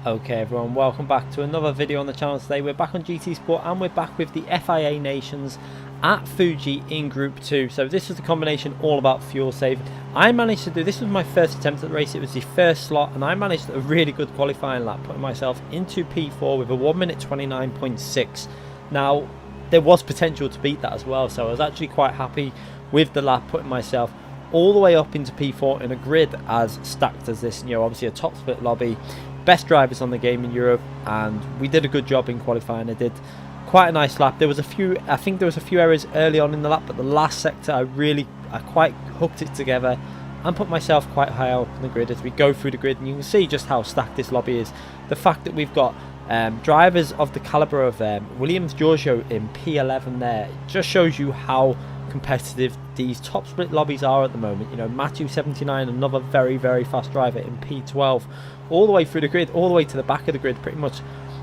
Okay everyone, welcome back to another video on the channel. Today we're back on GT Sport and we're back with the FIA Nations at Fuji in Group 2. So this is the combination all about fuel saving. I managed to do, this was my first attempt at the race, it was the first slot, and I managed a really good qualifying lap, putting myself into P4 with a 1 minute 29.6. Now there was potential to beat that as well, so I was actually quite happy with the lap, putting myself all the way up into P4 in a grid as stacked as this, obviously a top split lobby, best drivers on the game in Europe, and we did a good job in qualifying. I did quite a nice lap. There was a few, I think there was a few errors early on in the lap, but the last sector I quite hooked it together and put myself quite high up on the grid as we go through the grid, and you can see just how stacked this lobby is. The fact that we've got drivers of the caliber of Williams Giorgio in P11 there, it just shows you how competitive these top split lobbies are at the moment. Matthew 79, another very fast driver in P12, all the way through the grid, all the way to the back of the grid, pretty much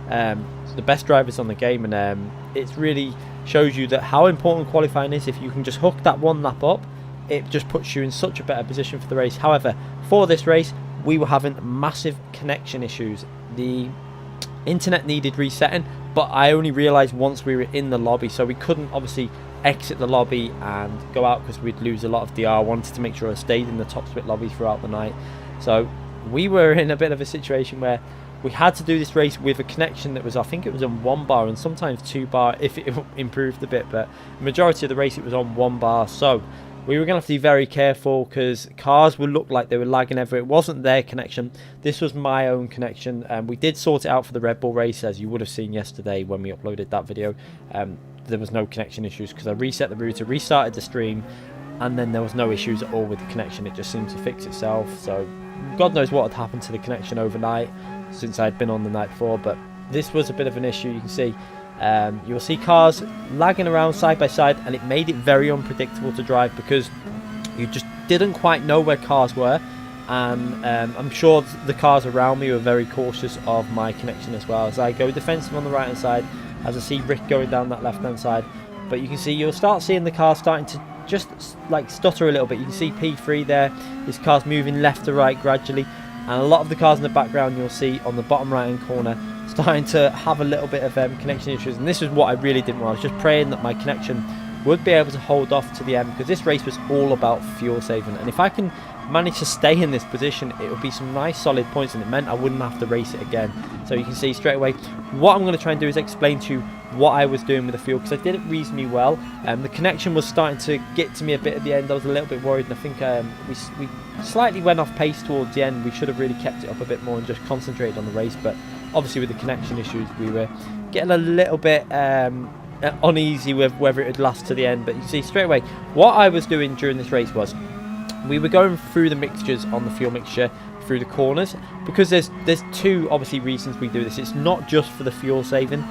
the best drivers on the game. And it really shows you that how important qualifying is. If you can just hook that one lap up, it just puts you in such a better position for the race. However, for this race we were having massive connection issues. The internet needed resetting, but I only realized once we were in the lobby, so we couldn't obviously exit the lobby and go out because we'd lose a lot of DR. I wanted to make sure I stayed in the top split lobby throughout the night, so we were in a bit of a situation where we had to do this race with a connection that was, I think it was on 1 bar and sometimes 2 bar if it improved a bit, but the majority of the race it was on 1 bar. So we were going to have to be very careful because cars would look like they were lagging everywhere. It wasn't their connection, this was my own connection, and we did sort it out for the Red Bull race, as you would have seen yesterday when we uploaded that video. There was no connection issues because I reset the router, restarted the stream, and then there was no issues at all with the connection. It just seemed to fix itself. So God knows what had happened to the connection overnight since I'd been on the night before, but this was a bit of an issue. You can see you'll see cars lagging around side by side, and it made it very unpredictable to drive because you just didn't quite know where cars were. And I'm sure the cars around me were very cautious of my connection as well, as I go defensive on the right hand side, as I see Rick going down that left hand side. But you can see, you'll start seeing the car starting to just like stutter a little bit. You can see P3 there, this car's moving left to right gradually, and a lot of the cars in the background you'll see on the bottom right hand corner starting to have a little bit of connection issues. And this is what I really didn't want. I was just praying that my connection would be able to hold off to the end, because this race was all about fuel saving, and if I can manage to stay in this position, it would be some nice solid points, and it meant I wouldn't have to race it again. So you can see straight away what I'm going to try and do is explain to you what I was doing with the fuel, because I did it reasonably well. The connection was starting to get to me a bit at the end. I was a little bit worried, and I think we slightly went off pace towards the end. We should have really kept it up a bit more and just concentrated on the race, but obviously with the connection issues we were getting a little bit uneasy with whether it would last to the end. But you see straight away what I was doing during this race was we were going through the mixtures on the fuel mixture through the corners, because there's two obviously reasons we do this. It's not just for the fuel saving.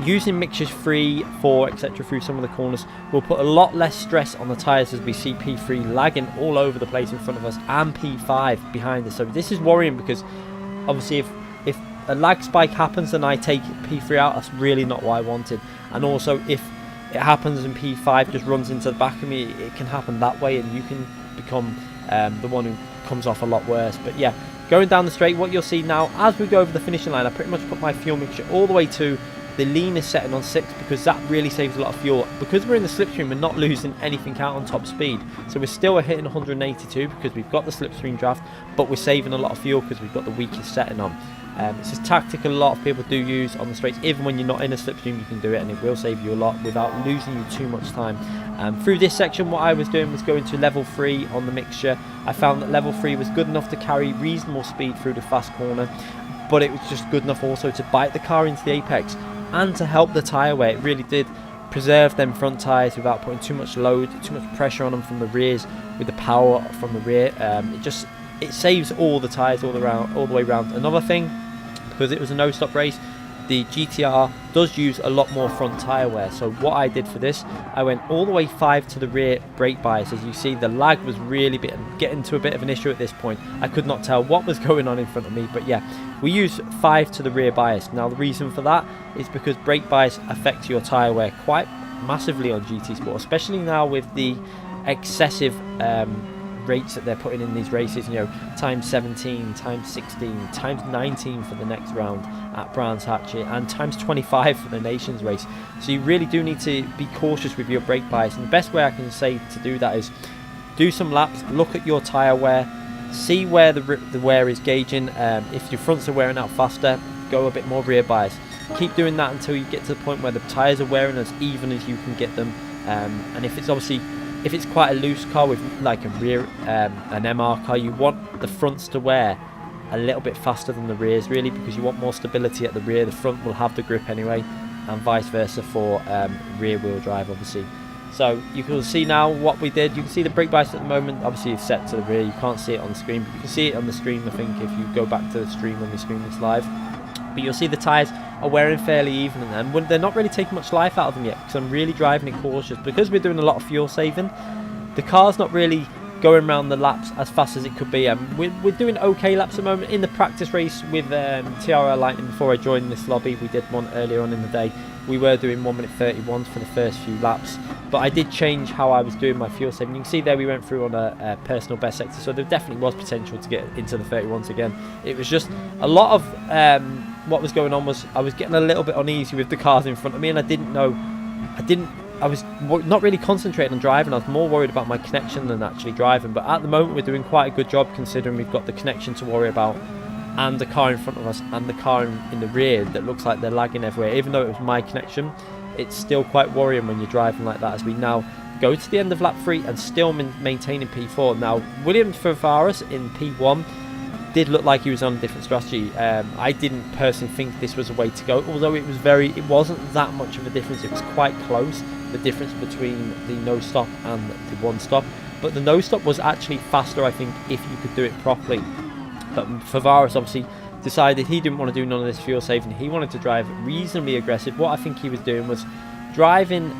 Using mixtures 3, 4, etc. through some of the corners will put a lot less stress on the tyres, as we see P3 lagging all over the place in front of us and P5 behind us. So this is worrying, because obviously if a lag spike happens and I take P3 out, that's really not what I wanted. And also if it happens and P5 just runs into the back of me, it can happen that way, and you can become the one who comes off a lot worse. But yeah, going down the straight, what you'll see now as we go over the finishing line, I pretty much put my fuel mixture all the way to the leanest setting on 6, because that really saves a lot of fuel. Because we're in the slipstream, we're not losing anything out on top speed, so we're still hitting 182 because we've got the slipstream draft, but we're saving a lot of fuel because we've got the weakest setting on. It's a tactic a lot of people do use on the straights. Even when you're not in a slipstream, you can do it, and it will save you a lot without losing you too much time. Through this section, what I was doing was going to level 3 on the mixture. I found that level 3 was good enough to carry reasonable speed through the fast corner, but it was just good enough also to bite the car into the apex and to help the tyre wear. It really did preserve them front tyres without putting too much load, too much pressure on them from the rears with the power from the rear. It saves all the tyres all the way around. Another thing, because it was a no-stop race, the GTR does use a lot more front tyre wear. So what I did for this, I went all the way 5 to the rear brake bias. As you see, the lag was really getting to a bit of an issue at this point. I could not tell what was going on in front of me, but yeah, we use 5 to the rear bias. Now the reason for that is because brake bias affects your tyre wear quite massively on GT Sport, especially now with the excessive rates that they're putting in these races, you know, times 17, times 16, times 19 for the next round at Brands Hatch, and times 25 for the Nations race. So you really do need to be cautious with your brake bias, and the best way I can say to do that is do some laps, look at your tyre wear, see where the wear is gauging. If your fronts are wearing out faster, go a bit more rear bias. Keep doing that until you get to the point where the tyres are wearing as even as you can get them. And if it's quite a loose car with like a rear, an MR car, you want the fronts to wear a little bit faster than the rears, really, because you want more stability at the rear. The front will have the grip anyway, and vice versa for rear wheel drive, obviously. So you can see now what we did. You can see the brake bias at the moment, obviously it's set to the rear. You can't see it on the screen, but you can see it on the stream, I think, if you go back to the stream when we stream this live. But you'll see the tyres are wearing fairly even, and they're not really taking much life out of them yet, because I'm really driving it cautious. Because we're doing a lot of fuel saving, the car's not really going around the laps as fast as it could be. We're doing okay laps at the moment. In the practice race with TRL Lightning, before I joined this lobby, we did one earlier on in the day. We were doing 1:31 for the first few laps, but I did change how I was doing my fuel saving. You can see there we went through on a personal best sector, so there definitely was potential to get into the 31s again. It was just a lot of what was going on was I was getting a little bit uneasy with the cars in front of me, and I was not really concentrating on driving. I was more worried about my connection than actually driving. But at the moment we're doing quite a good job, considering we've got the connection to worry about, and the car in front of us, and the car in the rear that looks like they're lagging everywhere. Even though it was my connection, it's still quite worrying when you're driving like that, as we now go to the end of lap 3 and still maintaining P4. Now, William Favaris in P1 did look like he was on a different strategy. I didn't personally think this was a way to go, although it wasn't that much of a difference. It was quite close, the difference between the no stop and the one stop, but the no stop was actually faster, I think, if you could do it properly. But Favaris obviously decided he didn't want to do none of this fuel saving. He wanted to drive reasonably aggressive. What I think he was doing was driving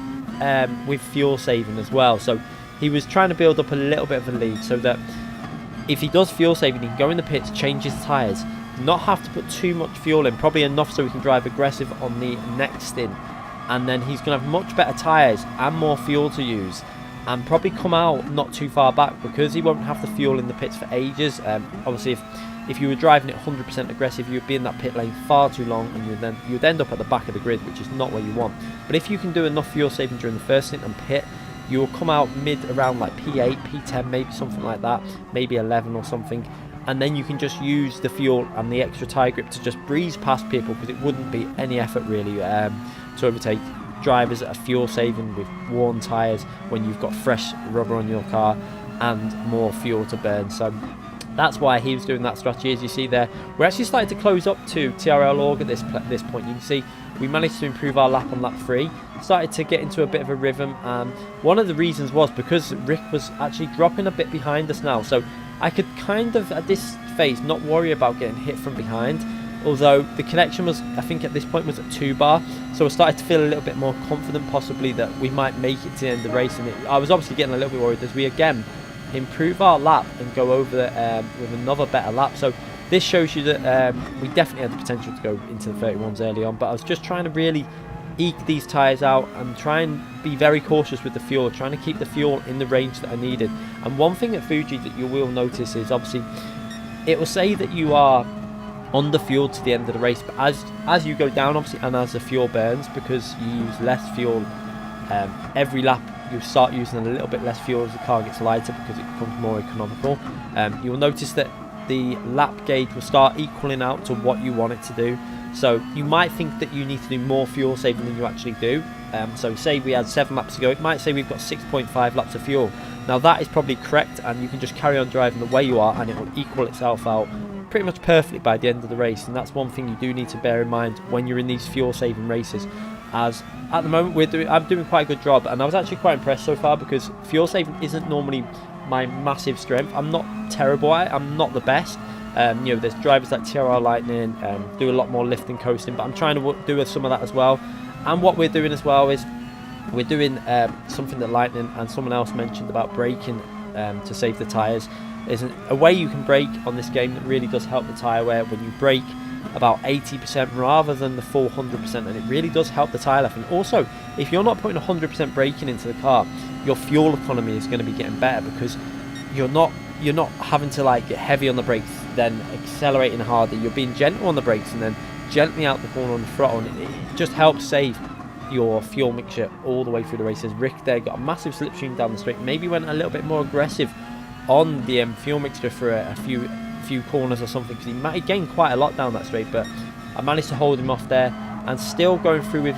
with fuel saving as well. So he was trying to build up a little bit of a lead, so that if he does fuel saving, he can go in the pits, change his tyres, not have to put too much fuel in, probably enough so he can drive aggressive on the next stint. And then he's going to have much better tyres and more fuel to use, and probably come out not too far back, because he won't have the fuel in the pits for ages. Obviously, if you were driving it 100% aggressive, you would be in that pit lane far too long, and you'd end up at the back of the grid, which is not what you want. But if you can do enough fuel saving during the first stint and pit, you will come out mid around like P8, P10, maybe something like that, maybe 11 or something, and then you can just use the fuel and the extra tyre grip to just breeze past people, because it wouldn't be any effort really to overtake drivers that are fuel saving with worn tyres when you've got fresh rubber on your car and more fuel to burn. So that's why he was doing that strategy. As you see there, we're actually starting to close up to TRL Org at this point. You can see we managed to improve our lap on lap 3, started to get into a bit of a rhythm, and one of the reasons was because Rick was actually dropping a bit behind us now, so I could kind of at this phase not worry about getting hit from behind, although the connection was, I think at this point, was at 2 bar, so I started to feel a little bit more confident possibly that we might make it to the end of the race. And I was obviously getting a little bit worried as we again improve our lap and go over with another better lap. So this shows you that we definitely had the potential to go into the 31s early on, but I was just trying to really eke these tyres out and try and be very cautious with the fuel, trying to keep the fuel in the range that I needed. And one thing at Fuji that you will notice is, obviously, it will say that you are under fuel to the end of the race, but as you go down, obviously, and as the fuel burns, because you use less fuel every lap, you start using a little bit less fuel as the car gets lighter, because it becomes more economical. You will notice that the lap gauge will start equaling out to what you want it to do. So you might think that you need to do more fuel saving than you actually do. So say we had 7 laps to go, it might say we've got 6.5 laps of fuel. Now that is probably correct, and you can just carry on driving the way you are, and it will equal itself out pretty much perfectly by the end of the race. And that's one thing you do need to bear in mind when you're in these fuel saving races, as at the moment I'm doing quite a good job, and I was actually quite impressed so far, because fuel saving isn't normally my massive strength. I'm not terrible at it, I'm not the best. You know, there's drivers like TRL Lightning do a lot more lifting, coasting, but I'm trying to do some of that as well. And what we're doing as well is we're doing something that Lightning and someone else mentioned about braking to save the tyres. There's a way you can brake on this game that really does help the tyre wear when you brake about 80% rather than the full 100%, and it really does help the tyre life. And also, if you're not putting 100% braking into the car, your fuel economy is going to be getting better, because you're not having to like get heavy on the brakes, then accelerating harder. You're being gentle on the brakes and then gently out the corner on the throttle, and it just helps save your fuel mixture all the way through the races. Rick there got a massive slipstream down the straight, maybe went a little bit more aggressive on the fuel mixture for a few corners or something, because he might have gained quite a lot down that straight, but I managed to hold him off there and still going through with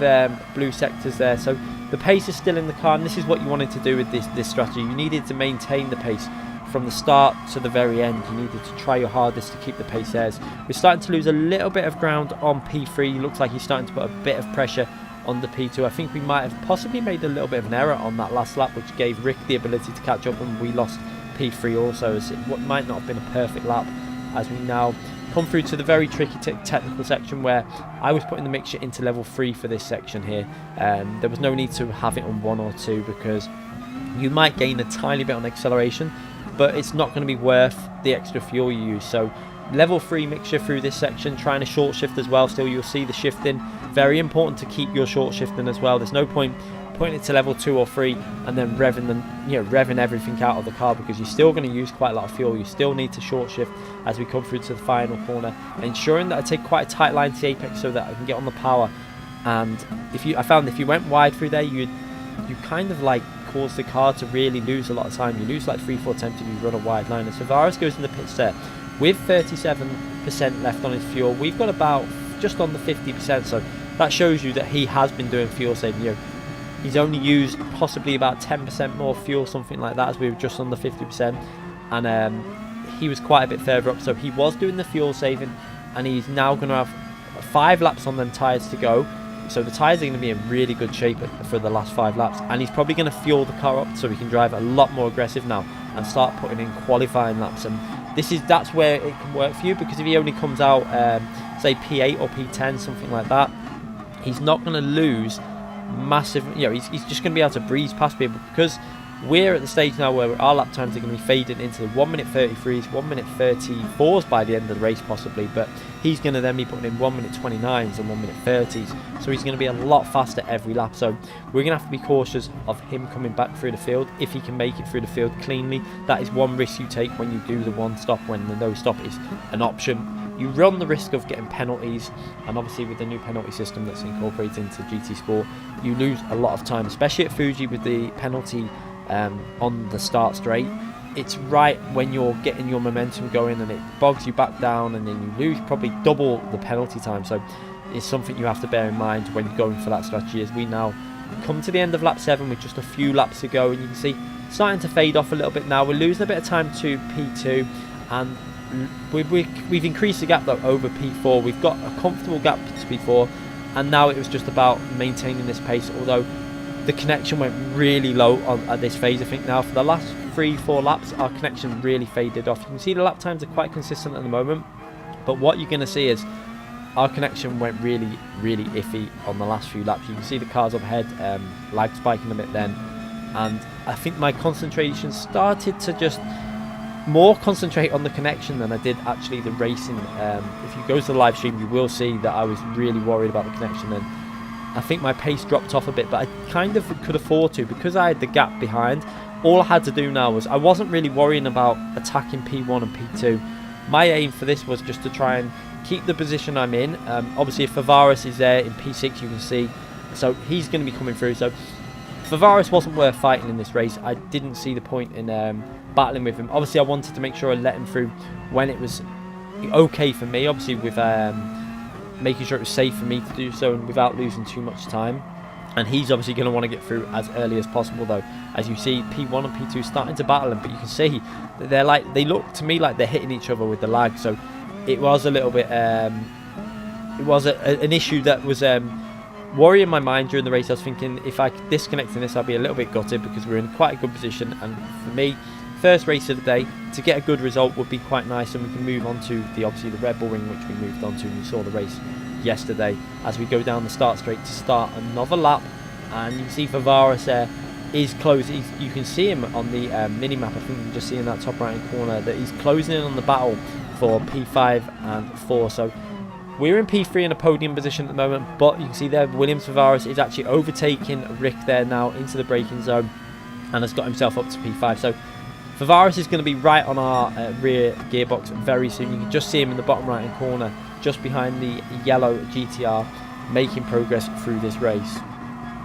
blue sectors there. So the pace is still in the car, and this is what you wanted to do with this strategy. You needed to maintain the pace from the start to the very end. You needed to try your hardest to keep the pace there. We're starting to lose a little bit of ground on P3. Looks like he's starting to put a bit of pressure on the P2. I think we might have possibly made a little bit of an error on that last lap, which gave Rick the ability to catch up, and we lost P3 also, as what might not have been a perfect lap, as we now come through to the very tricky technical section where I was putting the mixture into level 3 for this section here. There was no need to have it on 1 or 2 because you might gain a tiny bit on acceleration, but it's not going to be worth the extra fuel you use. So level 3 mixture through this section, trying to short shift as well. Still, you'll see the shifting, very important to keep your short shifting as well. There's no point putting it to level 2 or 3 and then revving everything out of the car, because you're still going to use quite a lot of fuel. You still need to short shift as we come through to the final corner, ensuring that I take quite a tight line to the apex so that I can get on the power. And I found if you went wide through there, you kind of like cause the car to really lose a lot of time. You lose like 3-4 tenths if you run a wide line. And Tavares goes in the pits there with 37% left on his fuel. We've got about just on the 50%, so that shows you that he has been doing fuel saving. He's only used possibly about 10% more fuel, something like that, as we were just on the 50%, and he was quite a bit further up, so he was doing the fuel saving, and he's now going to have 5 laps on them tyres to go. So the tyres are going to be in really good shape for the last 5 laps, and he's probably going to fuel the car up so he can drive a lot more aggressive now and start putting in qualifying laps. And that's where it can work for you, because if he only comes out say P8 or P10, something like that, he's not going to lose massive, he's just going to be able to breeze past people, because we're at the stage now where our lap times are going to be fading into the 1 minute 33s, 1 minute 34s by the end of the race possibly, but he's going to then be putting in 1 minute 29s and 1 minute 30s, so he's going to be a lot faster every lap. So we're going to have to be cautious of him coming back through the field. If he can make it through the field cleanly, that is one risk you take when you do the one stop, when the no stop is an option. You run the risk of getting penalties, and obviously with the new penalty system that's incorporated into GT Sport, you lose a lot of time, especially at Fuji with the penalty on the start straight. It's right when you're getting your momentum going and it bogs you back down, and then you lose probably double the penalty time. So it's something you have to bear in mind when you're going for that strategy. As we now come to the end of lap 7 with just a few laps to go, and you can see starting to fade off a little bit now. We're losing a bit of time to P2, and we've increased the gap though over P4. We've got a comfortable gap to P4, and now it was just about maintaining this pace, although the connection went really low at this phase. I think now for the last 3-4 laps our connection really faded off. You can see the lap times are quite consistent at the moment, but what you're going to see is our connection went really iffy on the last few laps. You can see the cars up ahead lag spiking a bit then, and I think my concentration started to just more concentrate on the connection than I did actually the racing. If you go to the live stream, you will see that I was really worried about the connection, and I think my pace dropped off a bit, but I kind of could afford to, because I had the gap behind. All I had to do now was, I wasn't really worrying about attacking P1 and P2. My aim for this was just to try and keep the position I'm in. Obviously if Tavares is there in P6, you can see, so he's going to be coming through. So Tavares wasn't worth fighting in this race. I didn't see the point in battling with him. Obviously I wanted to make sure I let him through when it was okay for me, obviously with making sure it was safe for me to do so and without losing too much time. And he's obviously going to want to get through as early as possible though. As you see P1 and P2 starting to battle him, but you can see that they look to me like they're hitting each other with the lag. So it was a little bit it was an issue that was worrying my mind during the race. I was thinking if I disconnect in this, I'll be a little bit gutted, because we're in quite a good position, and for me, first race of the day, to get a good result would be quite nice, and we can move on to obviously the Red Bull Ring, which we moved on to, and you saw the race yesterday as we go down the start straight to start another lap. And you can see Tavares there is close. You can see him on the mini map. I think you can just see in that top right hand corner that he's closing in on the battle for P5 and 4. So we're in P3 in a podium position at the moment, but you can see there Williams Tavares is actually overtaking Rick there now into the braking zone and has got himself up to P5. So Favaris is going to be right on our rear gearbox very soon. You can just see him in the bottom right hand corner, just behind the yellow GTR, making progress through this race.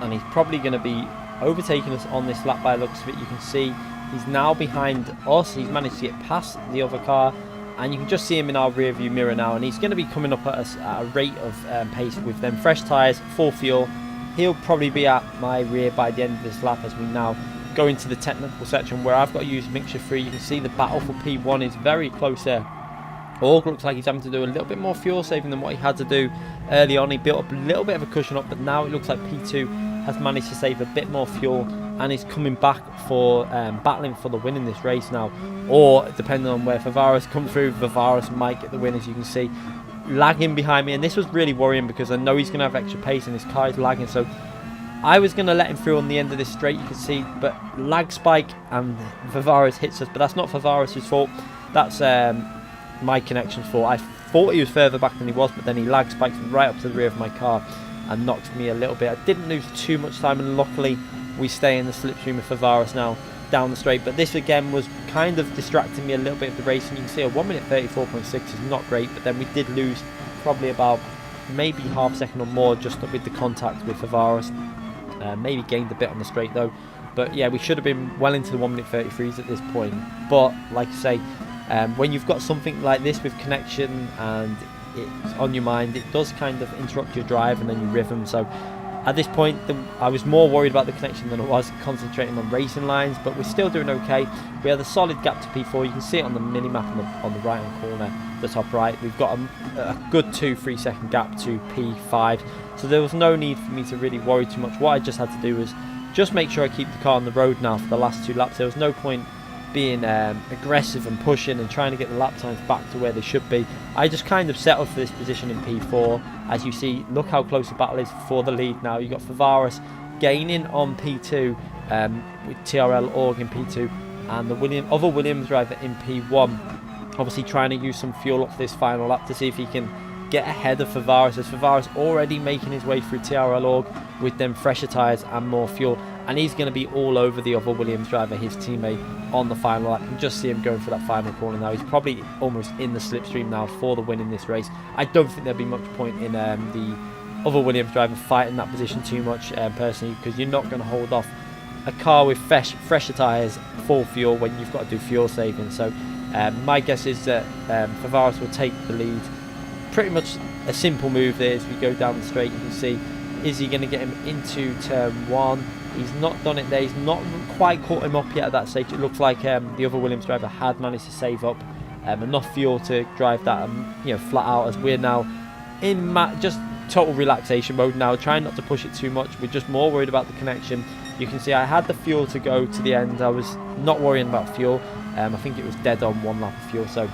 And he's probably going to be overtaking us on this lap by the looks of it. You can see he's now behind us. He's managed to get past the other car, and you can just see him in our rear view mirror now, and he's going to be coming up at us at a rate of pace with them fresh tyres, full fuel. He'll probably be at my rear by the end of this lap as we now go into the technical section where I've got to use mixture 3. You can see the battle for P1 is very close there. Org looks like he's having to do a little bit more fuel saving than what he had to do early on. He built up a little bit of a cushion up, but now it looks like P2 has managed to save a bit more fuel and is coming back for battling for the win in this race now. Or depending on where Favaris comes through, Favaris might get the win, as you can see. Lagging behind me, and this was really worrying because I know he's going to have extra pace and his car is lagging, so I was going to let him through on the end of this straight, you can see, but lag spike and Favaris hits us, but that's not Favaris' fault, that's my connection's fault. I thought he was further back than he was, but then he lag spiked right up to the rear of my car and knocked me a little bit. I didn't lose too much time, and luckily we stay in the slipstream of Favaris now down the straight, but this again was kind of distracting me a little bit of the race, and you can see a 1 minute 34.6 is not great, but then we did lose probably about maybe half a second or more just with the contact with Favaris. Maybe gained a bit on the straight though, but yeah, we should have been well into the 1 minute 33s at this point. But like I say, when you've got something like this with connection and it's on your mind, it does kind of interrupt your drive and then your rhythm. So at this point, I was more worried about the connection than I was concentrating on racing lines, but we're still doing okay. We have a solid gap to P4. You can see it on the mini-map on the right-hand corner, the top right. We've got a good 2-3 second gap to P5, so there was no need for me to really worry too much. What I just had to do was just make sure I keep the car on the road now for the last 2 laps. There was no point being aggressive and pushing and trying to get the lap times back to where they should be. I just kind of settled for this position in P4. As you see, look how close the battle is for the lead now. You've got Favaris gaining on P2 with TRL Org in P2 and the other Williams driver in P1, obviously trying to use some fuel up for this final lap to see if he can get ahead of Favaris, as Favaris already making his way through TRL Org with them fresher tyres and more fuel, and he's going to be all over the other Williams driver, his teammate, on the final lap. You can just see him going for that final corner now. He's probably almost in the slipstream now for the win in this race. I don't think there'll be much point in the other Williams driver fighting that position too much personally, because you're not going to hold off a car with fresher tyres, full fuel, when you've got to do fuel saving. So my guess is that Favaris will take the lead. Pretty much a simple move there as we go down the straight. You can see, is he going to get him into turn 1? He's not done it there. He's not quite caught him up yet at that stage. It looks like the other Williams driver had managed to save up enough fuel to drive that flat out, as we're now in just total relaxation mode now, trying not to push it too much. We're just more worried about the connection. You can see I had the fuel to go to the end. I was not worrying about fuel. I think it was dead on 1 lap of fuel, so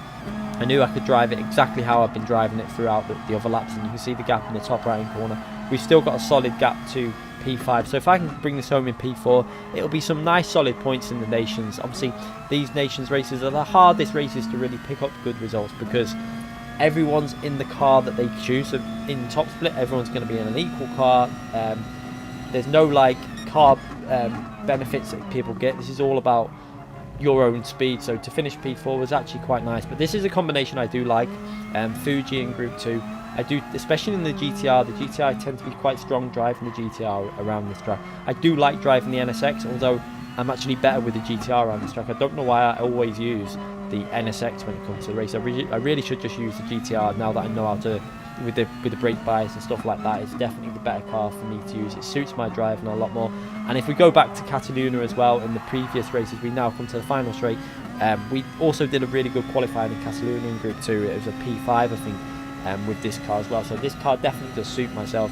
I knew I could drive it exactly how I've been driving it throughout the other laps, and you can see the gap in the top right hand corner. We've still got a solid gap to P5, so if I can bring this home in P4, it'll be some nice solid points in the Nations. Obviously, these Nations races are the hardest races to really pick up good results, because everyone's in the car that they choose. So in top split, everyone's going to be in an equal car. There's no like car benefits that people get. This is all about your own speed. So to finish P4 was actually quite nice, but this is a combination I do like. Fuji in Group 2, I do, especially in the GTR. The GTR, I tend to be quite strong driving the GTR around this track. I do like driving the NSX, although I'm actually better with the GTR around this track. I don't know why I always use the NSX when it comes to the race. I really should just use the GTR now that I know how to, with the brake bias and stuff like that. It's definitely the better car for me to use. It suits my driving a lot more. And if we go back to Catalunya as well, in the previous races, we now come to the final straight. We also did a really good qualifying in Catalunya in Group 2. It was a P5, I think, with this car as well. So this car definitely does suit myself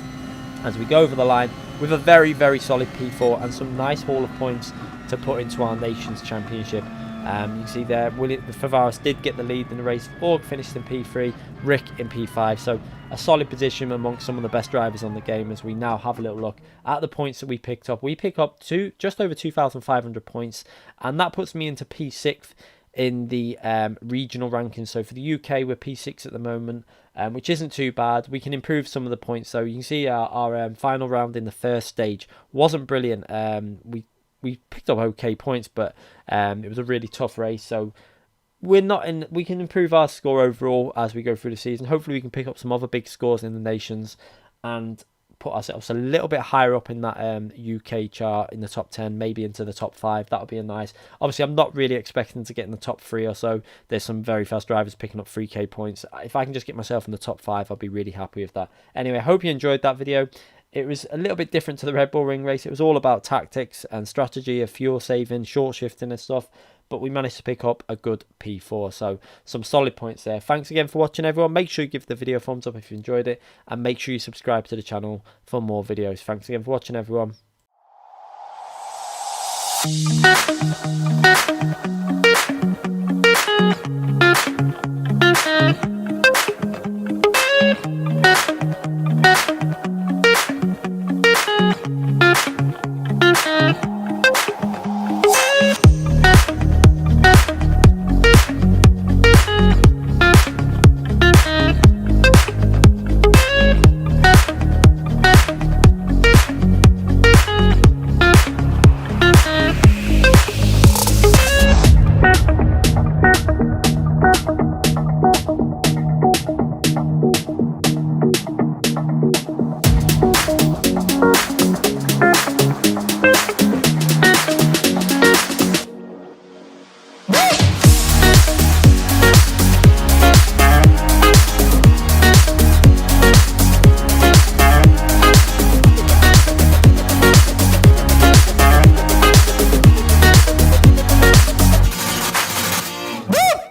as we go over the line with a very, very solid P4 and some nice haul of points to put into our Nations Championship. You can see there, Favaris did get the lead in the race. Org finished in P3, Rick in P5. So a solid position amongst some of the best drivers on the game. As we now have a little look at the points that we picked up. We pick up just over 2,500 points, and that puts me into P6 in the regional rankings. So for the UK, we're P6 at the moment, which isn't too bad. We can improve some of the points. So you can see our final round in the first stage wasn't brilliant. We we picked up okay points, but it was a really tough race. So we're not in. We can improve our score overall as we go through the season. Hopefully, we can pick up some other big scores in the nations and put ourselves a little bit higher up in that UK chart, in the top 10, maybe into the top 5. That would be a nice. Obviously, I'm not really expecting to get in the top 3 or so. There's some very fast drivers picking up 3k points. If I can just get myself in the top 5, I'll be really happy with that. Anyway, I hope you enjoyed that video. It was a little bit different to the Red Bull Ring race. It was all about tactics and strategy of fuel saving, short shifting and stuff. But we managed to pick up a good P4. So some solid points there. Thanks again for watching, everyone. Make sure you give the video a thumbs up if you enjoyed it. And make sure you subscribe to the channel for more videos. Thanks again for watching, everyone.